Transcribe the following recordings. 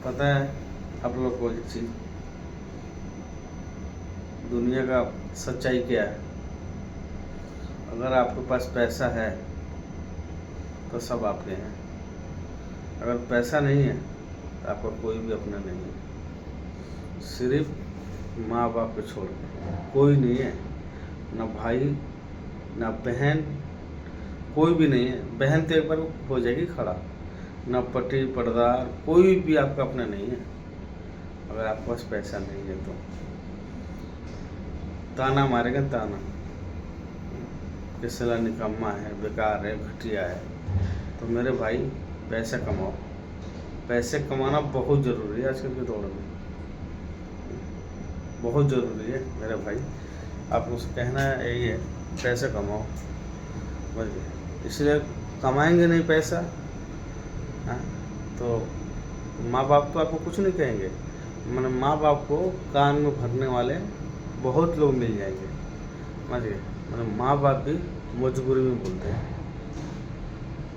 पता है आप लोग को एक चीज़, दुनिया का सच्चाई क्या है। अगर आपके पास पैसा है तो सब आपके हैं, अगर पैसा नहीं है तो आपका कोई भी अपना नहीं है। सिर्फ माँ बाप को छोड़ के कोई नहीं है, ना भाई ना बहन, कोई भी नहीं है। बहन तो एक बार हो जाएगी खड़ा, ना पति पर्दार, कोई भी आपका अपना नहीं है अगर आपके पास पैसा नहीं है तो। ताना मारेगा ताना कि साला निकम्मा है, बेकार है, घटिया है। तो मेरे भाई पैसा कमाओ, पैसे कमाना बहुत ज़रूरी है आजकल के दौर में, बहुत ज़रूरी है मेरे भाई। आप मुझसे कहना है यही है, पैसा कमाओ बस। इसलिए कमाएंगे नहीं पैसा, हाँ, तो माँ बाप तो आपको कुछ नहीं कहेंगे, मतलब माँ बाप को कान में भरने वाले बहुत लोग मिल जाएंगे, समझिए। मतलब माँ बाप भी मजबूरी में बोलते हैं,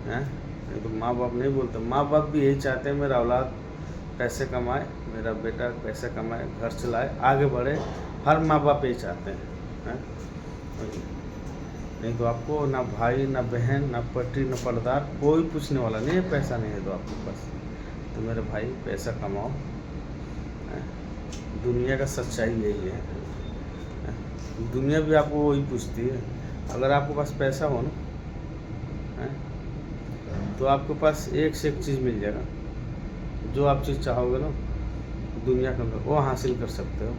नहीं तो माँ बाप नहीं बोलते। माँ बाप भी यही चाहते हैं मेरा औलाद पैसे कमाए, मेरा बेटा पैसे कमाए, घर चलाए, आगे बढ़े। हर माँ बाप यही चाहते हैं। नहीं तो आपको ना भाई ना बहन ना पति ना पर्दार कोई पूछने वाला नहीं है, पैसा नहीं है तो आपके पास। तो मेरे भाई पैसा कमाओ, दुनिया का सच्चाई यही है। दुनिया भी आपको वही पूछती है। अगर आपके पास पैसा हो ना, तो आपके पास एक से एक चीज़ मिल जाएगा, जो आप चीज़ चाहोगे ना दुनिया के अंदर वो हासिल कर सकते हो।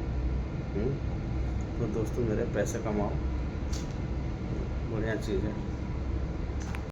तो दोस्तों मेरे पैसे कमाओ, बढ़िया चीज़ है।